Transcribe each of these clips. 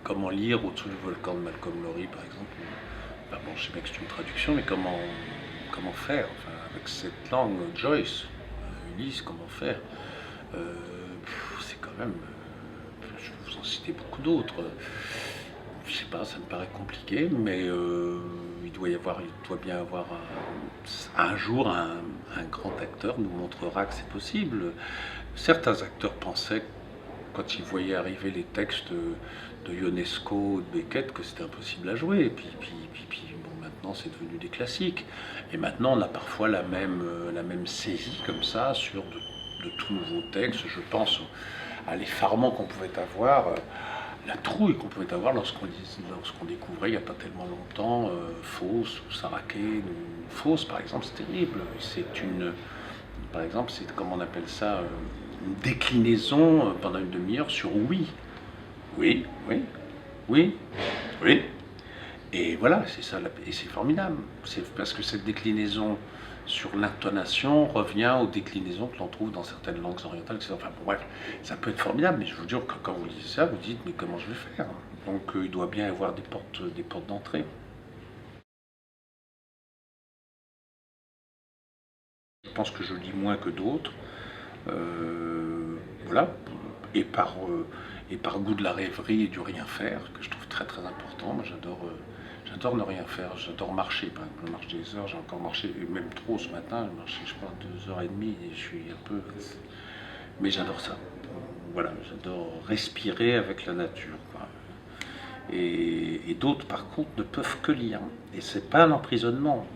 comment lire Au-dessous du volcan de Malcolm Lowry, par exemple. Bah bon, je sais bien que c'est une traduction, mais comment faire enfin, avec cette langue, Joyce, Ulysse, comment faire C'est quand même. Je peux vous en citer beaucoup d'autres. Je sais pas, ça me paraît compliqué, mais il doit bien avoir un jour un grand acteur nous montrera que c'est possible. Certains acteurs pensaient, quand ils voyaient arriver les textes de Ionesco, de Beckett, que c'était impossible à jouer. Et puis bon, maintenant c'est devenu des classiques. Et maintenant on a parfois la même saisie comme ça sur de tout nouveaux textes. Je pense à l'effarement qu'on pouvait avoir, la trouille qu'on pouvait avoir lorsqu'on découvrait il n'y a pas tellement longtemps Faust ou Sarrakeen. Faust par exemple, c'est terrible. Par exemple, c'est comment on appelle ça, une déclinaison pendant une demi-heure sur oui. Oui, oui, oui, oui. Et voilà, c'est ça, et c'est formidable. C'est parce que cette déclinaison sur l'intonation revient aux déclinaisons que l'on trouve dans certaines langues orientales, etc. Enfin bon, bref, ça peut être formidable, mais je vous jure que quand vous lisez ça, vous dites mais comment je vais faire? Donc il doit bien y avoir des portes d'entrée. Je pense que je lis moins que d'autres. Voilà, et et par goût de la rêverie et du rien faire, que je trouve très très important. Moi j'adore ne rien faire, j'adore marcher, par exemple, je marche des heures, j'ai encore marché, et même trop ce matin, j'ai marché je crois 2 heures et demie, et je suis un peu... Mais j'adore ça. Voilà, j'adore respirer avec la nature, quoi. Et d'autres, par contre, ne peuvent que lire. Et c'est pas un emprisonnement.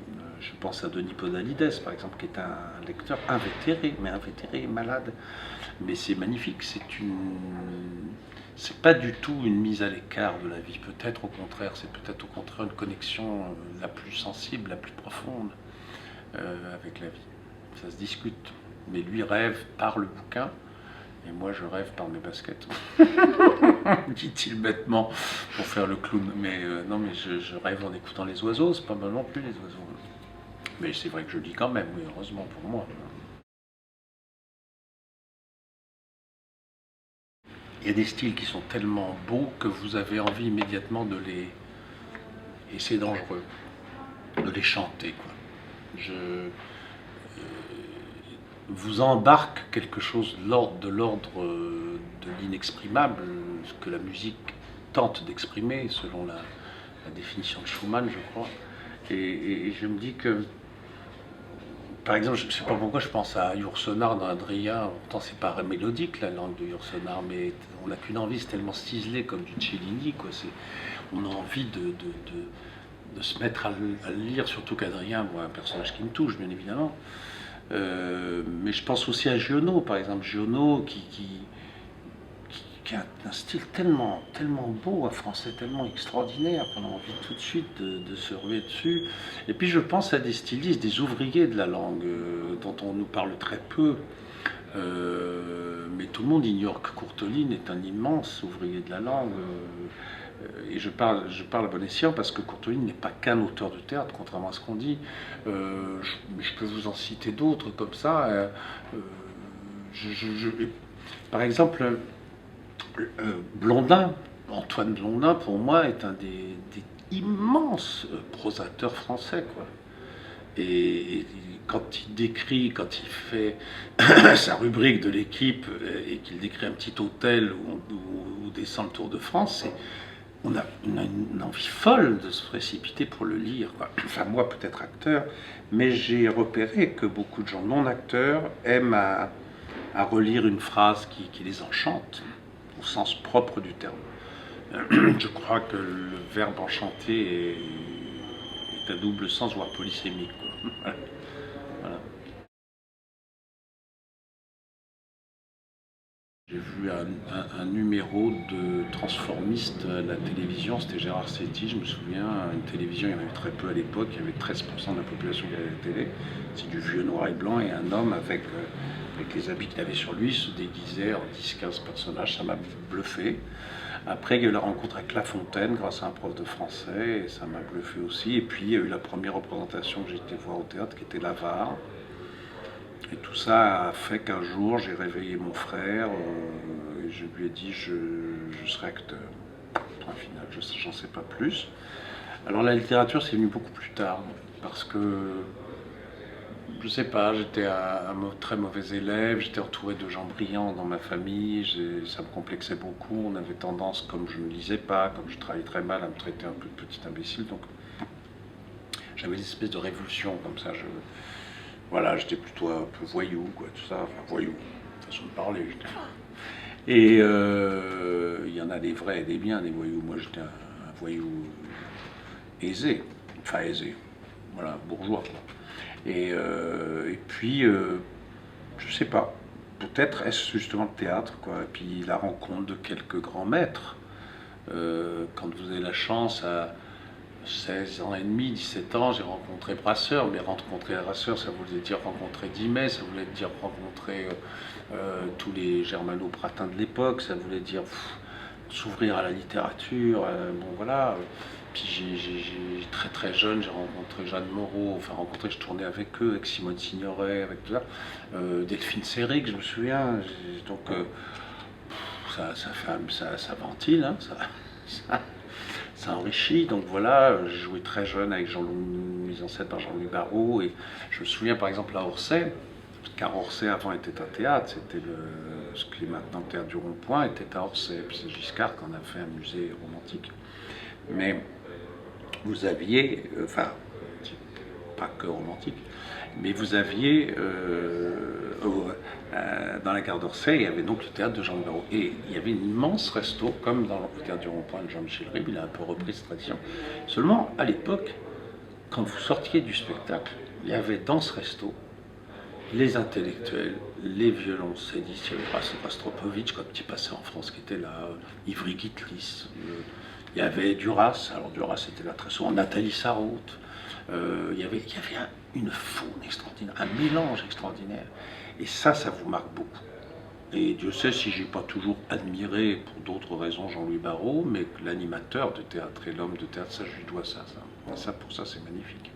Je pense à Denis Podalides, par exemple, qui est un lecteur invétéré, mais invétéré, malade. Mais c'est magnifique. C'est pas du tout une mise à l'écart de la vie. Peut-être au contraire, c'est peut-être au contraire une connexion la plus sensible, la plus profonde avec la vie. Ça se discute. Mais lui rêve par le bouquin. Et moi, je rêve par mes baskets, dit-il bêtement pour faire le clown. Mais non, mais je rêve en écoutant les oiseaux, c'est pas mal non plus les oiseaux. Mais c'est vrai que je lis quand même, oui, heureusement pour moi. Il y a des styles qui sont tellement beaux que vous avez envie immédiatement de les... Et c'est dangereux, de les chanter, quoi. Vous embarque quelque chose de l'ordre de l'inexprimable, ce que la musique tente d'exprimer, selon la définition de Schumann, je crois. Et je me dis que, par exemple, je ne sais pas pourquoi je pense à Yourcenar dans Adrien, pourtant c'est pas mélodique la langue de Yourcenar, mais on n'a qu'une envie, c'est tellement ciselé comme du Cellini, quoi. On a envie de se mettre à le lire, surtout qu'Adrien, moi, un personnage qui me touche, bien évidemment. Mais je pense aussi à Giono, par exemple. Giono qui a un style tellement beau, un français tellement extraordinaire qu'on a envie tout de suite de se ruer dessus. Et puis je pense à des stylistes, des ouvriers de la langue, dont on nous parle très peu. Mais tout le monde ignore que Courteline est un immense ouvrier de la langue. Et je parle à bon escient parce que Courteline n'est pas qu'un auteur de théâtre, contrairement à ce qu'on dit. Je peux vous en citer d'autres comme ça. Par exemple, Blondin, Antoine Blondin, pour moi, est un des immenses prosateurs français, quoi. Et quand il décrit, quand il fait sa rubrique de l'équipe et qu'il décrit un petit hôtel où descend le Tour de France, on a une envie folle de se précipiter pour le lire, quoi. Enfin, moi, peut-être acteur, mais j'ai repéré que beaucoup de gens non acteurs aiment à relire une phrase qui les enchante, au sens propre du terme. Je crois que le verbe enchanter est à double sens, voire polysémique, quoi. Voilà. J'ai vu un numéro de transformiste à la télévision, c'était Gérard Setti, je me souviens, une télévision, il y en avait très peu à l'époque, il y avait 13% de la population qui regardait la télé, c'est du vieux noir et blanc, et un homme avec les habits qu'il avait sur lui se déguisait en 10-15 personnages, ça m'a bluffé. Après, il y a eu la rencontre avec La Fontaine grâce à un prof de français, et ça m'a bluffé aussi. Et puis, il y a eu la première représentation que j'ai été voir au théâtre, qui était l'Avare. Et tout ça a fait qu'un jour, j'ai réveillé mon frère et je lui ai dit je je serai acteur. Point final, j'en sais pas plus. Alors la littérature, c'est venu beaucoup plus tard, parce que, je sais pas, j'étais un très mauvais élève, j'étais entouré de gens brillants dans ma famille, ça me complexait beaucoup, on avait tendance, comme je ne lisais pas, comme je travaillais très mal, à me traiter un peu de petit imbécile, donc j'avais des espèces de révulsions comme ça, voilà, j'étais plutôt un peu voyou, quoi, tout ça, enfin voyou, façon de parler, et il y en a des vrais et des biens, des voyous, moi j'étais un voyou aisé, enfin aisé, voilà, bourgeois, quoi. Et puis, je sais pas, peut-être est-ce justement le théâtre, quoi, et puis la rencontre de quelques grands maîtres. Quand vous avez la chance, à 16 ans et demi, 17 ans, j'ai rencontré Brasseur, mais rencontrer Brasseur, ça voulait dire rencontrer Dimet, ça voulait dire rencontrer tous les germano-pratins de l'époque, ça voulait dire s'ouvrir à la littérature, bon voilà. Puis très très jeune, j'ai rencontré Jeanne Moreau, enfin rencontré, je tournais avec eux, avec Simone Signoret, avec tout ça. Delphine Seyrig, je me souviens. Donc ça ventile, hein, ça enrichit. Donc voilà, j'ai joué très jeune avec mise en scène par Jean-Louis Barrault. Et je me souviens par exemple à Orsay, car Orsay avant était un théâtre, c'était ce qui est maintenant le théâtre du Rond-Point était à Orsay. Puis c'est Giscard qu'on a fait un musée romantique. Mais vous aviez, enfin, pas que romantique, mais vous aviez, dans la gare d'Orsay, il y avait donc le théâtre de Jean Barrault. Et il y avait une immense resto, comme dans le théâtre du Rond-Point de Jean-Michel Ribes, il a un peu repris cette tradition. Seulement, à l'époque, quand vous sortiez du spectacle, il y avait dans ce resto les intellectuels, les violoncellistes, il y avait Rostropovitch quand il passait en France qui était là, Ivry Guitlis, il y avait Duras, alors Duras était là très souvent, Nathalie Sarraute, il y avait une faune extraordinaire, un mélange extraordinaire. Et ça vous marque beaucoup. Et Dieu sait si j'ai pas toujours admiré, pour d'autres raisons, Jean-Louis Barrault, mais l'animateur de théâtre et l'homme de théâtre, ça je lui dois ça. Pour ça c'est magnifique.